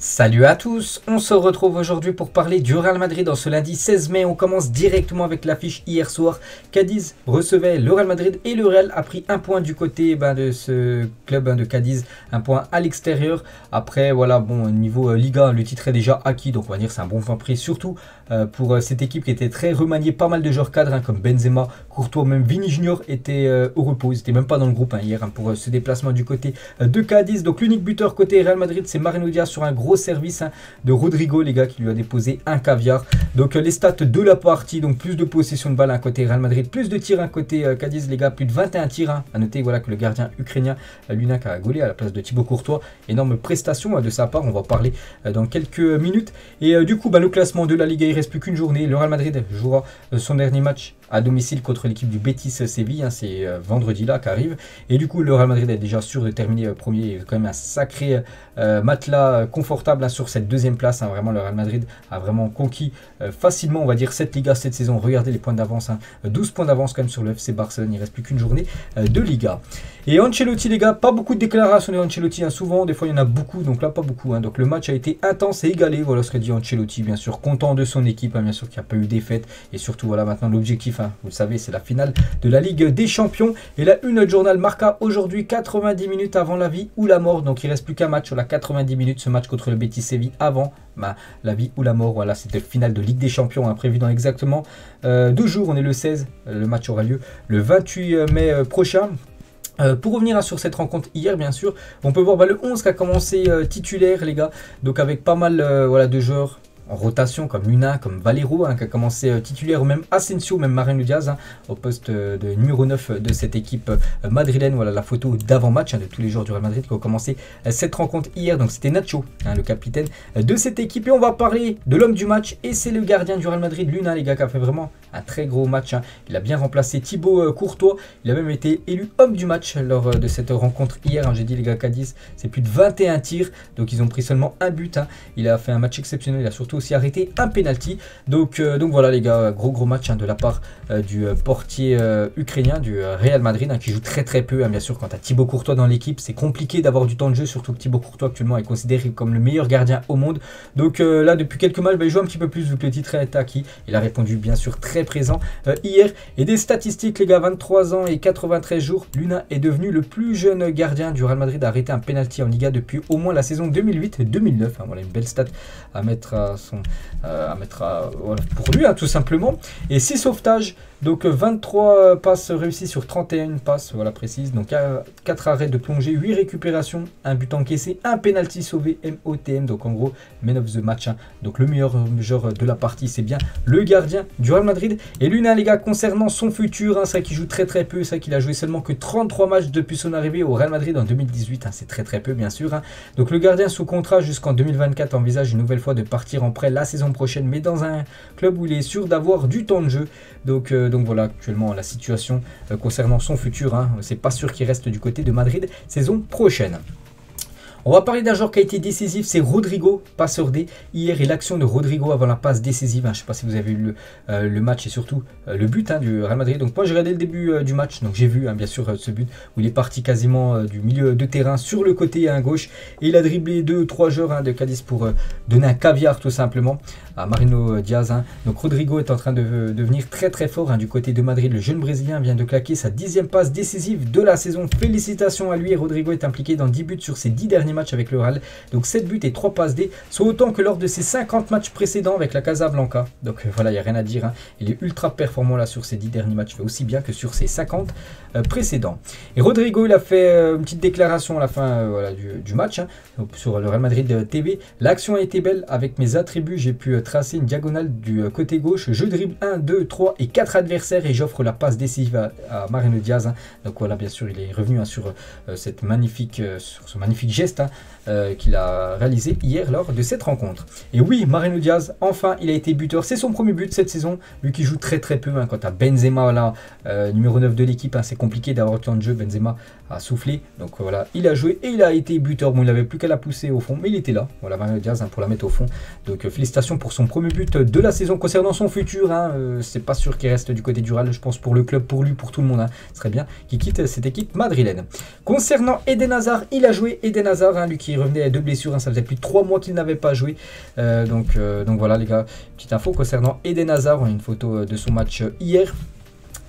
Salut à tous, on se retrouve aujourd'hui pour parler du Real Madrid en ce lundi 16 mai. On commence directement avec l'affiche hier soir. Cadiz recevait le Real Madrid et le Real a pris un point du côté de ce club de Cadiz, un point à l'extérieur. Après voilà, bon, niveau Liga, le titre est déjà acquis, donc on va dire c'est un bon point pris, surtout pour cette équipe qui était très remaniée, pas mal de joueurs cadres comme Benzema, Courtois, même Vini Junior était au repos, ils n'étaient même pas dans le groupe hier pour ce déplacement du côté de Cadiz. Donc l'unique buteur côté Real Madrid, c'est Mariano Diaz sur un gros service de Rodrigo, les gars, qui lui a déposé un caviar. Donc les stats de la partie, donc plus de possession de balle à côté Real Madrid, plus de tirs à côté Cadiz, les gars, plus de 21 tirs. À noter voilà que le gardien ukrainien Lunak a gaulé à la place de Thibaut Courtois. Énorme prestation de sa part, on va en parler dans quelques minutes. Et du coup, le classement de la Liga, il reste plus qu'une journée. Le Real Madrid jouera son dernier match à domicile contre l'équipe du Betis Séville, c'est vendredi là qu'arrive. Et du coup, le Real Madrid est déjà sûr de terminer premier, quand même un sacré matelas confortable sur cette deuxième place. Vraiment, le Real Madrid a vraiment conquis facilement, on va dire, cette Liga cette saison. Regardez les points d'avance, 12 points d'avance quand même sur le FC Barcelone. Il ne reste plus qu'une journée de Liga. Et Ancelotti, les gars, pas beaucoup de déclarations de Ancelotti, souvent, des fois il y en a beaucoup, donc là pas beaucoup. Donc le match a été intense et égalé, voilà ce qu'a dit Ancelotti, bien sûr, content de son équipe, bien sûr qu'il n'y a pas eu défaite. Et surtout, voilà, maintenant l'objectif, vous le savez, c'est la finale de la Ligue des Champions. Et là, une journal Marca aujourd'hui, 90 minutes avant la vie ou la mort. Donc il ne reste plus qu'un match sur la 90 minutes, ce match contre le Betis Séville avant la vie ou la mort. Voilà, c'était le final de Ligue des Champions, prévu dans exactement 2 jours. On est le 16, le match aura lieu le 28 mai prochain. Pour revenir sur cette rencontre hier, bien sûr, on peut voir le 11 qui a commencé titulaire, les gars. Donc avec pas mal de joueurs en rotation comme Luna, comme Valero qui a commencé titulaire, ou même Asensio, même Mariano Diaz au poste de numéro 9 de cette équipe madrilène. Voilà la photo d'avant-match de tous les joueurs du Real Madrid qui ont commencé cette rencontre hier. Donc c'était Nacho, le capitaine de cette équipe. Et on va parler de l'homme du match, et c'est le gardien du Real Madrid, Luna, les gars, qui a fait vraiment un très gros match. Il a bien remplacé Thibaut Courtois. Il a même été élu homme du match lors de cette rencontre hier. J'ai dit, les gars, Cadiz, c'est plus de 21 tirs. Donc ils ont pris seulement un but. Il a fait un match exceptionnel. Il a surtout aussi arrêté un penalty. Donc voilà, les gars, gros match de la part du portier ukrainien du Real Madrid, qui joue très peu. Bien sûr, quand tu as Thibaut Courtois dans l'équipe, c'est compliqué d'avoir du temps de jeu. Surtout que Thibaut Courtois actuellement est considéré comme le meilleur gardien au monde. Donc là, depuis quelques matchs, il joue un petit peu plus vu que le titre est acquis. Il a répondu bien sûr très présent hier. Et des statistiques, les gars, 23 ans et 93 jours, Luna est devenu le plus jeune gardien du Real Madrid à arrêter un penalty en Liga depuis au moins la saison 2008-2009. Voilà une belle stat à mettre voilà, pour lui, tout simplement. Et 6 sauvetages, donc 23 passes réussies sur 31 passes, voilà précise. Donc 4 arrêts de plongée, 8 récupérations, un but encaissé, un penalty sauvé, MOTM. Donc en gros, man of the match. Donc le meilleur joueur de la partie, c'est bien le gardien du Real Madrid. Et Luna, les gars, concernant son futur, c'est vrai qu'il joue très peu. C'est vrai qu'il a joué seulement que 33 matchs depuis son arrivée au Real Madrid en 2018. C'est très peu, bien sûr. Donc le gardien sous contrat jusqu'en 2024 envisage une nouvelle fois de partir en prêt la saison prochaine, mais dans un club où il est sûr d'avoir du temps de jeu. Donc voilà actuellement la situation concernant son futur. C'est pas sûr qu'il reste du côté de Madrid saison prochaine. On va parler d'un joueur qui a été décisif, c'est Rodrigo, passeur D. Hier, et l'action de Rodrigo avant la passe décisive. Je ne sais pas si vous avez vu le match et surtout le but du Real Madrid. Donc moi, j'ai regardé le début du match, donc j'ai vu bien sûr ce but où il est parti quasiment du milieu de terrain sur le côté à gauche. Et il a dribblé 2 ou 3 joueurs de Cadiz pour donner un caviar tout simplement à Mariano Diaz. Donc Rodrigo est en train de devenir très fort du côté de Madrid. Le jeune Brésilien vient de claquer sa 10e passe décisive de la saison. Félicitations à lui. Et Rodrigo est impliqué dans 10 buts sur ses 10 derniers matchs avec le Real. Donc 7 buts et 3 passes D, soit autant que lors de ses 50 matchs précédents avec la Casablanca. Donc voilà, il n'y a rien à dire. Il est ultra performant là sur ses 10 derniers matchs, fait aussi bien que sur ses 50 précédents. Et Rodrigo, il a fait une petite déclaration à la fin du match sur le Real Madrid TV. L'action a été belle. Avec mes attributs, j'ai pu tracer une diagonale du côté gauche. Je dribble 1, 2, 3 et 4 adversaires et j'offre la passe décisive à Mariano Diaz. Donc voilà, bien sûr, il est revenu sur ce magnifique geste qu'il a réalisé hier lors de cette rencontre. Et oui, Mariano Diaz, enfin, il a été buteur. C'est son premier but cette saison, lui qui joue très peu. Quand tu as Benzema là, numéro 9 de l'équipe, c'est compliqué d'avoir autant de jeu. Benzema a soufflé. Donc voilà, il a joué et il a été buteur. Bon, il n'avait plus qu'à la pousser au fond, mais il était là. Voilà, Mariano Diaz pour la mettre au fond. Donc félicitations pour son premier but de la saison. Concernant son futur, c'est pas sûr qu'il reste du côté du Real. Je pense pour le club, pour lui, pour tout le monde. Ce serait bien qu'il quitte cette équipe madrilène. Concernant Eden Hazard, il a joué. Eden Hazard, Nazar, hein, lui qui revenait à 2 blessures, hein, ça faisait plus de 3 mois qu'il n'avait pas joué. Donc voilà les gars, petite info concernant Eden Hazard, on a une photo de son match hier.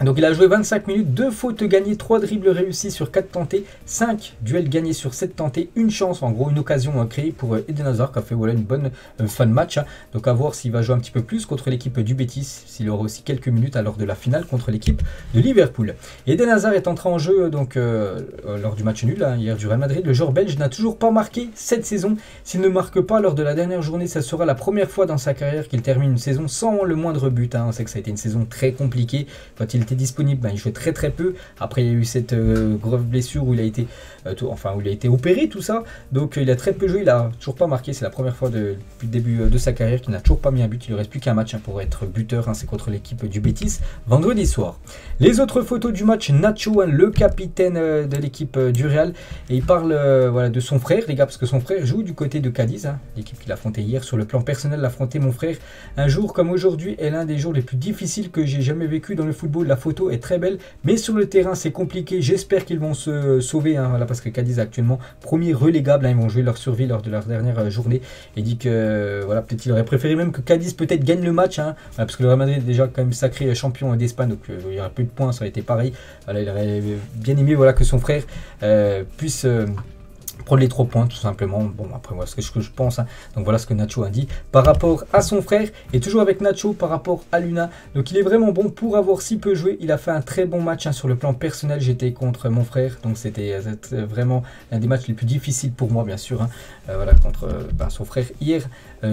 Donc il a joué 25 minutes, 2 fautes gagnées, 3 dribbles réussis sur 4 tentés, 5 duels gagnés sur 7 tentés, une chance, en gros une occasion créée pour Eden Hazard qui a fait voilà, une bonne fin de match. Hein. Donc à voir s'il va jouer un petit peu plus contre l'équipe du Betis, s'il aura aussi quelques minutes lors de la finale contre l'équipe de Liverpool. Eden Hazard est entré en jeu donc, lors du match nul hier du Real Madrid. Le joueur belge n'a toujours pas marqué cette saison. S'il ne marque pas lors de la dernière journée, ça sera la première fois dans sa carrière qu'il termine une saison sans le moindre but. Hein. On sait que ça a été une saison très compliquée. Quand il était disponible, ben, il jouait très très peu. Après il y a eu cette grave blessure où il a été où il a été opéré, tout ça. Donc il a très peu joué, il a toujours pas marqué. C'est la première fois depuis le début de sa carrière qu'il n'a toujours pas mis un but. Il ne reste plus qu'un match hein, pour être buteur. Hein, c'est contre l'équipe du Betis vendredi soir. Les autres photos du match, Nacho, hein, le capitaine de l'équipe du Real, et il parle voilà, de son frère, les gars, parce que son frère joue du côté de Cadiz, hein, l'équipe qu'il a affronté hier. Sur le plan personnel, l'affronter mon frère. Un jour comme aujourd'hui est l'un des jours les plus difficiles que j'ai jamais vécu dans le football. La photo est très belle, mais sur le terrain c'est compliqué. J'espère qu'ils vont se sauver, hein, voilà, parce que Cadiz est actuellement premier relégable, hein, ils vont jouer leur survie lors de leur dernière journée. Il dit que voilà, peut-être il aurait préféré même que Cadiz peut-être gagne le match, hein, voilà, parce que le Real Madrid est déjà quand même sacré champion d'Espagne, donc il y aurait plus de points, ça aurait été pareil. Voilà, il aurait bien aimé voilà, que son frère puisse prendre les 3 points tout simplement. Bon après moi ce que je pense hein. Donc voilà ce que Nacho a dit par rapport à son frère, et toujours avec Nacho par rapport à Luna. Donc il est vraiment bon pour avoir si peu joué. Il a fait un très bon match hein, sur le plan personnel. J'étais contre mon frère, donc c'était vraiment un des matchs les plus difficiles pour moi bien sûr hein. Voilà, contre son frère hier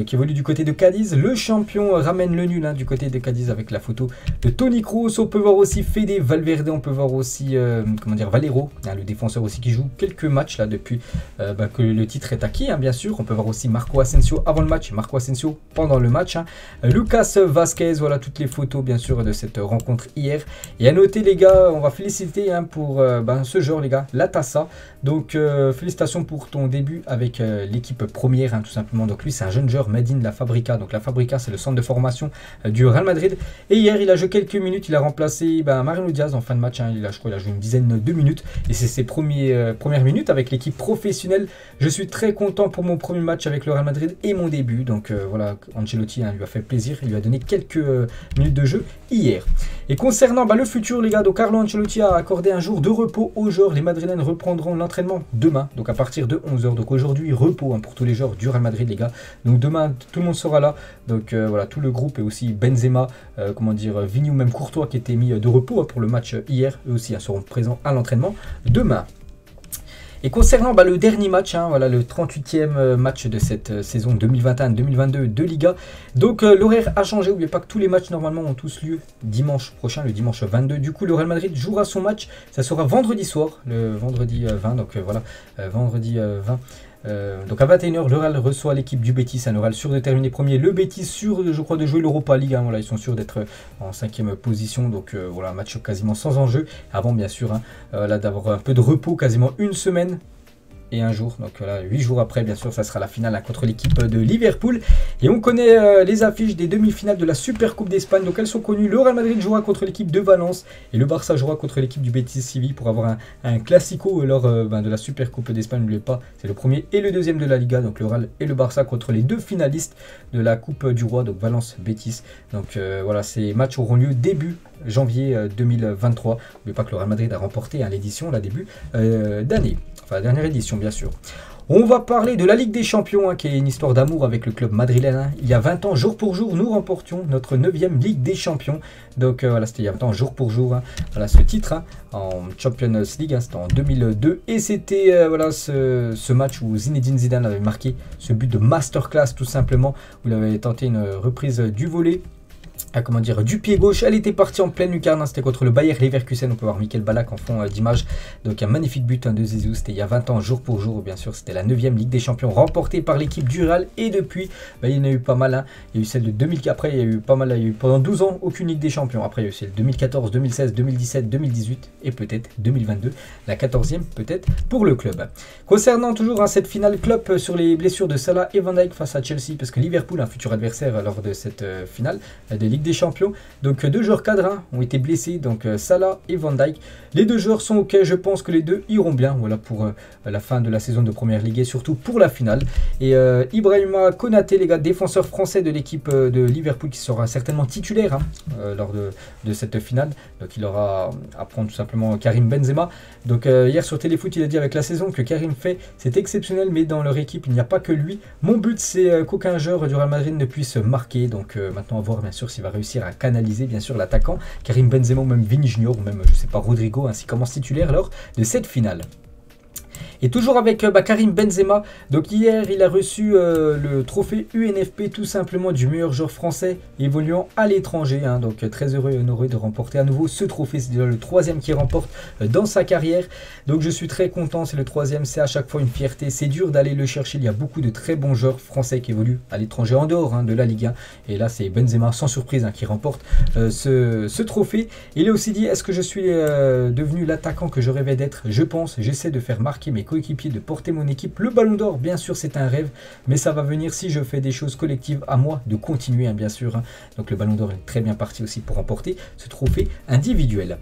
qui évolue du côté de Cadiz. Le champion ramène le nul hein, du côté de Cadiz avec la photo de Toni Kroos. On peut voir aussi Fede Valverde, on peut voir aussi comment dire, Valero hein, le défenseur aussi qui joue quelques matchs là depuis que le titre est acquis hein, bien sûr. On peut voir aussi Marco Asensio avant le match et Marco Asensio pendant le match hein. Lucas Vazquez, voilà toutes les photos bien sûr de cette rencontre hier. Et à noter les gars, on va féliciter hein, pour ce joueur les gars, la Tassa. Donc félicitations pour ton début avec l'équipe première hein, tout simplement. Donc lui c'est un jeune joueur made in La Fabrica. Donc La Fabrica c'est le centre de formation du Real Madrid. Et hier il a joué quelques minutes, il a remplacé Mariano Diaz en fin de match hein. Je crois qu'il a joué une dizaine de minutes. Et c'est ses premières minutes avec l'équipe professionnelle. Je suis très content pour mon premier match avec le Real Madrid et mon début. Donc voilà, Ancelotti hein, lui a fait plaisir. Il lui a donné quelques minutes de jeu hier. Et concernant le futur les gars, donc Carlo Ancelotti a accordé un jour de repos aux joueurs. Les Madrilènes reprendront l'entraînement demain, donc à partir de 11 h. Donc aujourd'hui repos hein, pour tous les joueurs du Real Madrid les gars. Donc demain tout le monde sera là. Donc voilà, tout le groupe et aussi Benzema, comment dire, Vini ou même Courtois qui étaient mis de repos hein, pour le match hier. Eux aussi hein, seront présents à l'entraînement demain. Et concernant le dernier match, hein, voilà, le 38e match de cette saison 2021-2022 de Liga. Donc l'horaire a changé, n'oubliez pas que tous les matchs normalement ont tous lieu dimanche prochain, le dimanche 22. Du coup le Real Madrid jouera son match, ça sera vendredi soir, le vendredi 20, donc voilà, vendredi 20. Donc à 21 h, le Real reçoit l'équipe du Betis, un Real sûr de terminer premier. Le Betis sûr, je crois, de jouer l'Europa League. Hein, voilà, ils sont sûrs d'être en 5e position. Donc voilà, un match quasiment sans enjeu. Avant, bien sûr, hein, là d'avoir un peu de repos, quasiment une semaine et un jour. Donc là, 8 jours après, bien sûr, ça sera la finale hein, contre l'équipe de Liverpool. Et on connaît les affiches des demi-finales de la Super Coupe d'Espagne. Donc elles sont connues. Le Real Madrid jouera contre l'équipe de Valence et le Barça jouera contre l'équipe du Betis Séville pour avoir un classico lors de la Super Coupe d'Espagne. N'oubliez pas, c'est le premier et le deuxième de la Liga. Donc le Real et le Barça contre les deux finalistes de la Coupe du Roi, donc Valence-Betis. Donc voilà, ces matchs auront lieu début janvier 2023. N'oubliez pas que le Real Madrid a remporté hein, l'édition, la début d'année. Enfin, la dernière édition, bien sûr. On va parler de la Ligue des Champions, hein, qui est une histoire d'amour avec le club madrilène. Hein. Il y a 20 ans, jour pour jour, nous remportions notre 9e Ligue des Champions. Donc voilà, c'était il y a 20 ans, jour pour jour. Hein. Voilà ce titre hein, en Champions League, hein, c'était en 2002. Et c'était voilà, ce match où Zinedine Zidane avait marqué ce but de masterclass, tout simplement, où il avait tenté une reprise du volley. Comment dire, du pied gauche, elle était partie en pleine lucarne, hein, c'était contre le Bayer Leverkusen. On peut voir Michael Ballack en fond d'image. Donc un magnifique but hein, de Zizou, c'était il y a 20 ans, jour pour jour, bien sûr. C'était la 9e Ligue des Champions remportée par l'équipe du Real. Et depuis, il y en a eu pas mal. Hein. Il y a eu celle de 2000, après il y a eu pas mal, il y a eu pendant 12 ans aucune Ligue des Champions. Après il y a eu celle de 2014, 2016, 2017, 2018 et peut-être 2022. La 14e peut-être pour le club. Concernant toujours hein, cette finale club sur les blessures de Salah et Van Dijk face à Chelsea, parce que Liverpool, un futur adversaire lors de cette finale de Ligue Ligue des Champions. Donc 2 joueurs cadres ont été blessés, donc Salah et Van Dijk. Les 2 joueurs sont ok, je pense que les 2 iront bien, voilà pour la fin de la saison de Première Ligue et surtout pour la finale. Et Ibrahima Konaté, les gars, défenseur français de l'équipe de Liverpool qui sera certainement titulaire lors de cette finale. Donc il aura à prendre tout simplement Karim Benzema. Donc hier sur Téléfoot, il a dit avec la saison que Karim fait, c'est exceptionnel, mais dans leur équipe, il n'y a pas que lui. Mon but, c'est qu'aucun joueur du Real Madrid ne puisse marquer. Donc maintenant, on va voir bien sûr s'il va réussir à canaliser bien sûr l'attaquant Karim Benzema ou même Vini Junior ou même, je sais pas, Rodrigo, ainsi commence titulaire lors de cette finale. Et toujours avec Karim Benzema, donc hier il a reçu le trophée UNFP tout simplement du meilleur joueur français évoluant à l'étranger. Donc très heureux et honoré de remporter à nouveau ce trophée, c'est déjà le 3e qu'il remporte dans sa carrière. Donc je suis très content, c'est le 3e, c'est à chaque fois une fierté, c'est dur d'aller le chercher, il y a beaucoup de très bons joueurs français qui évoluent à l'étranger en dehors de la Ligue 1. Et là c'est Benzema sans surprise qui remporte ce trophée. Il a aussi dit, est-ce que je suis devenu l'attaquant que je rêvais d'être? Je pense, j'essaie de faire marquer mes coéquipier, de porter mon équipe. Le ballon d'or, bien sûr, c'est un rêve, mais ça va venir si je fais des choses collectives, à moi de continuer, bien sûr. Donc le ballon d'or est très bien parti aussi pour remporter ce trophée individuel.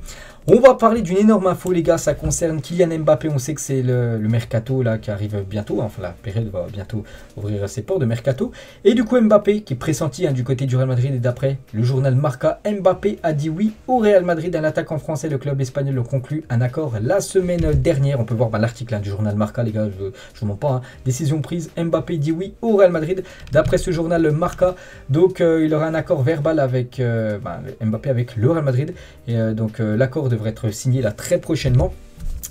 On va parler d'une énorme info, les gars, ça concerne Kylian Mbappé. On sait que c'est le mercato là qui arrive bientôt, enfin la période va bientôt ouvrir ses portes de mercato. Et du coup Mbappé qui est pressenti du côté du Real Madrid, et d'après le journal Marca, Mbappé a dit oui au Real Madrid. Un attaquant français, le club espagnol a conclu un accord la semaine dernière. On peut voir l'article du journal Marca, les gars, je ne mens pas. Décision prise, Mbappé dit oui au Real Madrid. D'après ce journal Marca, donc il aura un accord verbal avec Mbappé avec le Real Madrid. Et donc l'accord devrait être signé là très prochainement.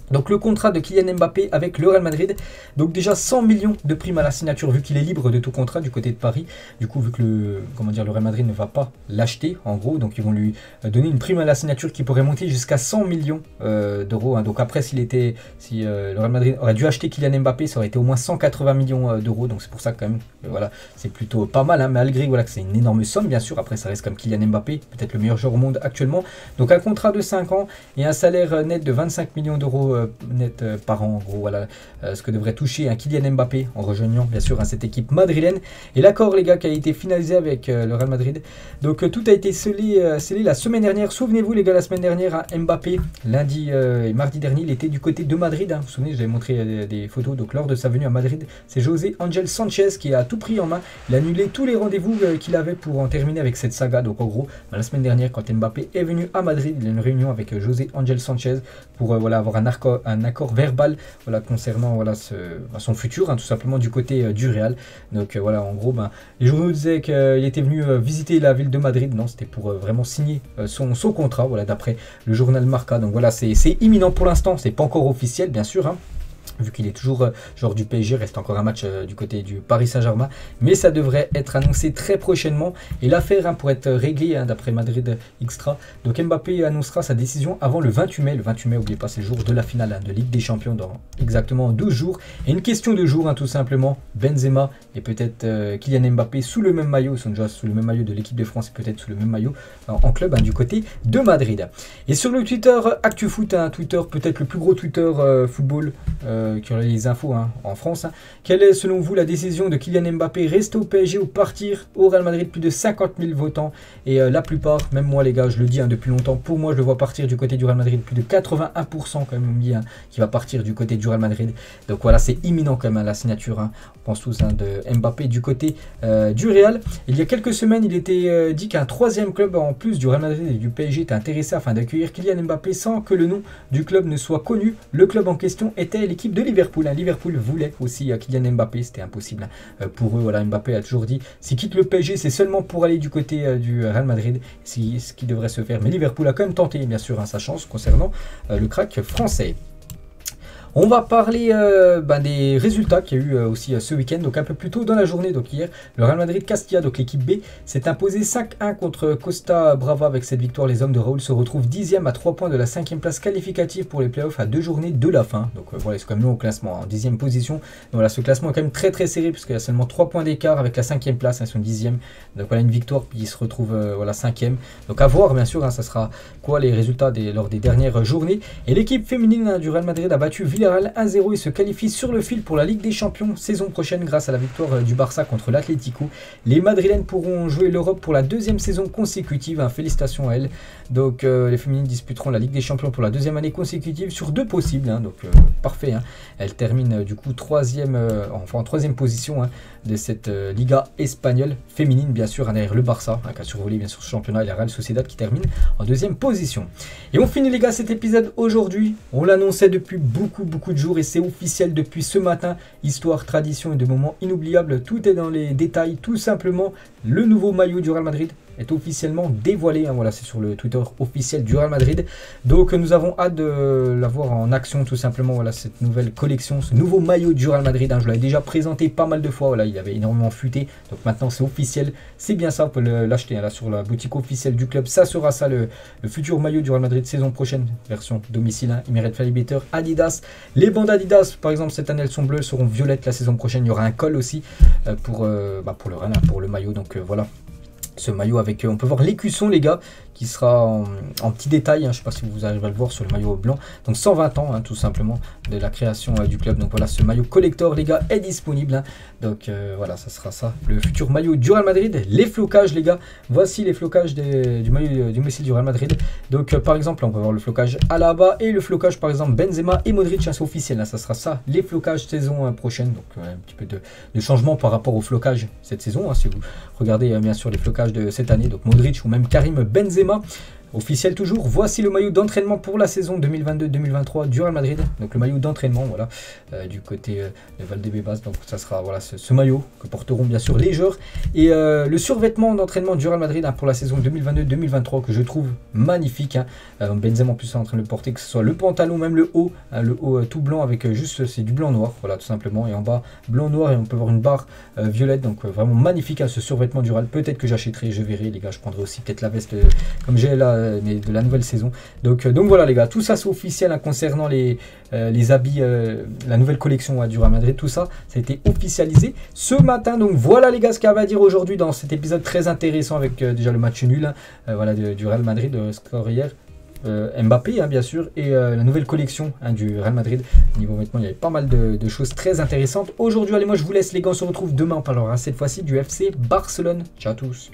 Donc le contrat de Kylian Mbappé avec le Real Madrid, donc déjà 100 millions de primes à la signature vu qu'il est libre de tout contrat du côté de Paris. Du coup vu que le Real Madrid ne va pas l'acheter en gros, donc ils vont lui donner une prime à la signature qui pourrait monter jusqu'à 100 millions d'euros. Donc après si le Real Madrid aurait dû acheter Kylian Mbappé, ça aurait été au moins 180 millions d'euros. Donc c'est pour ça que quand même voilà, c'est plutôt pas mal malgré que c'est une énorme somme bien sûr. Après ça reste comme Kylian Mbappé, peut-être le meilleur joueur au monde actuellement. Donc un contrat de 5 ans et un salaire net de 25 millions d'euros net par an, en gros, voilà ce que devrait toucher un Kylian Mbappé en rejoignant bien sûr cette équipe madrilène. Et l'accord, les gars, qui a été finalisé avec le Real Madrid. Donc tout a été scellé la semaine dernière. Souvenez-vous, les gars, la semaine dernière, Mbappé, lundi et mardi dernier, il était du côté de Madrid. Vous vous souvenez, j'avais montré des photos. Donc lors de sa venue à Madrid, c'est José Ángel Sánchez qui a tout pris en main. Il a annulé tous les rendez-vous qu'il avait pour en terminer avec cette saga. Donc en gros, la semaine dernière, quand Mbappé est venu à Madrid, il a eu une réunion avec José Ángel Sánchez pour avoir un accord verbal concernant son futur, tout simplement du côté du Real. Donc voilà, en gros, les journaux disaient qu'il était venu visiter la ville de Madrid. Non, c'était pour vraiment signer son contrat, voilà, d'après le journal Marca. Donc voilà, c'est imminent pour l'instant, c'est pas encore officiel, bien sûr, vu qu'il est toujours genre du PSG, reste encore un match du côté du Paris Saint-Germain, mais ça devrait être annoncé très prochainement. Et l'affaire pourrait être réglée d'après Madrid Extra. Donc Mbappé annoncera sa décision avant le 28 mai. Le 28 mai, n'oubliez pas, c'est le jour de la finale de Ligue des Champions dans exactement 12 jours. Et une question de jour, tout simplement, Benzema et peut-être Kylian Mbappé sous le même maillot. Ils sont déjà sous le même maillot de l'équipe de France et peut-être sous le même maillot en club du côté de Madrid. Et sur le Twitter ActuFoot, Twitter peut-être le plus gros Twitter football qui aurait les infos en France. Quelle est selon vous la décision de Kylian Mbappé, rester au PSG ou partir au Real Madrid? Plus de 50 000 votants et la plupart, même moi les gars, je le dis depuis longtemps, pour moi je le vois partir du côté du Real Madrid. Plus de 81% quand même on me dit qui va partir du côté du Real Madrid. Donc voilà, c'est imminent quand même la signature, on pense tous de Mbappé du côté du Real. Il y a quelques semaines, il était dit qu'un troisième club en plus du Real Madrid et du PSG était intéressé afin d'accueillir Kylian Mbappé sans que le nom du club ne soit connu. Le club en question était l'équipe de Liverpool. Liverpool voulait aussi Kylian Mbappé, c'était impossible pour eux. Voilà, Mbappé a toujours dit, s'il quitte le PSG, c'est seulement pour aller du côté du Real Madrid, ce qui devrait se faire. Mais Liverpool a quand même tenté, bien sûr, sa chance concernant le crack français. On va parler des résultats qu'il y a eu aussi ce week-end, donc un peu plus tôt dans la journée. Donc hier, le Real Madrid Castilla, donc l'équipe B, s'est imposé 5-1 contre Costa Brava. Avec cette victoire, les hommes de Raúl se retrouvent 10e à 3 points de la 5e place qualificative pour les playoffs à 2 journées de la fin. Donc voilà, c'est quand même long au classement, en 10e position. Donc voilà, ce classement est quand même très très serré puisqu'il y a seulement 3 points d'écart avec la 5e place, ils sont 10e. Donc voilà, une victoire, puis ils se retrouvent 5e. Donc à voir, bien sûr, ça sera quoi les résultats lors des dernières journées. Et l'équipe féminine du Real Madrid a battu Villarreal Villarreal 1-0 et se qualifie sur le fil pour la Ligue des Champions saison prochaine grâce à la victoire du Barça contre l'Atlético. Les Madrilènes pourront jouer l'Europe pour la deuxième saison consécutive, hein, félicitations à elles. Donc les féminines disputeront la Ligue des Champions pour la deuxième année consécutive sur 2 possibles, hein, donc parfait. Hein. Elles terminent du coup en troisième position, hein, de cette Liga espagnole féminine, bien sûr, hein, derrière le Barça, hein, qui a survolé bien sûr ce championnat, et la Real Sociedad qui termine en deuxième position. Et on finit les gars cet épisode aujourd'hui. On l'annonçait depuis beaucoup de jours et c'est officiel depuis ce matin. Histoire, tradition et de moments inoubliables, tout est dans les détails. Tout simplement, le nouveau maillot du Real Madrid est officiellement dévoilé, hein, voilà, c'est sur le Twitter officiel du Real Madrid. Donc nous avons hâte de l'avoir en action tout simplement, voilà, cette nouvelle collection, ce nouveau maillot du Real Madrid, hein, je l'avais déjà présenté pas mal de fois, voilà, il avait énormément fuité, donc maintenant c'est officiel, c'est bien ça, vous pouvez l'acheter, hein, là sur la boutique officielle du club, ça sera ça le futur maillot du Real Madrid saison prochaine, version domicile, hein, Emirates Falibeter, Adidas, les bandes Adidas par exemple cette année elles sont bleues, seront violettes la saison prochaine, il y aura un col aussi pour le Real, hein, pour le maillot, donc voilà. Ce maillot avec, on peut voir l'écusson les gars, qui sera en petit détail, hein, je ne sais pas si vous arrivez à le voir sur le maillot blanc, donc 120 ans, hein, tout simplement, de la création du club, donc voilà, ce maillot collector les gars est disponible, hein. Donc voilà, ça sera ça, le futur maillot du Real Madrid. Les flocages les gars, voici les flocages du maillot du domicile du Real Madrid, donc par exemple, on peut voir le flocage Alaba et le flocage par exemple Benzema et Modric, hein, c'est officiel, hein, ça sera ça, les flocages saison prochaine, donc un petit peu de changement par rapport au flocage cette saison, hein, si vous regardez bien sûr les flocages de cette année, donc Modric ou même Karim Benzema. Officiel toujours, voici le maillot d'entraînement pour la saison 2022-2023 du Real Madrid, donc le maillot d'entraînement, voilà, du côté de Valdebebas, donc ça sera voilà ce maillot que porteront bien sûr les joueurs, et le survêtement d'entraînement du Real Madrid, hein, pour la saison 2022-2023 que je trouve magnifique, hein. Benzema en plus est en train de le porter, que ce soit le pantalon, même le haut, hein, le haut tout blanc avec juste, c'est du blanc noir, voilà tout simplement, et en bas blanc noir et on peut voir une barre violette, donc vraiment magnifique, hein, ce survêtement du Real, peut-être que j'achèterai, je verrai les gars, je prendrai aussi peut-être la veste comme j'ai là, mais de la nouvelle saison, donc voilà les gars, tout ça c'est officiel, hein, concernant les habits, la nouvelle collection, du Real Madrid, tout ça a été officialisé ce matin. Donc voilà les gars ce qu'il y avait à dire aujourd'hui dans cet épisode très intéressant avec déjà le match nul, hein, voilà, du Real Madrid, score hier, Mbappé, hein, bien sûr, et la nouvelle collection, hein, du Real Madrid. Niveau vêtements, il y avait pas mal de choses très intéressantes aujourd'hui. Allez, moi je vous laisse les gars, on se retrouve demain, on parlera cette fois-ci du FC Barcelone. Ciao à tous.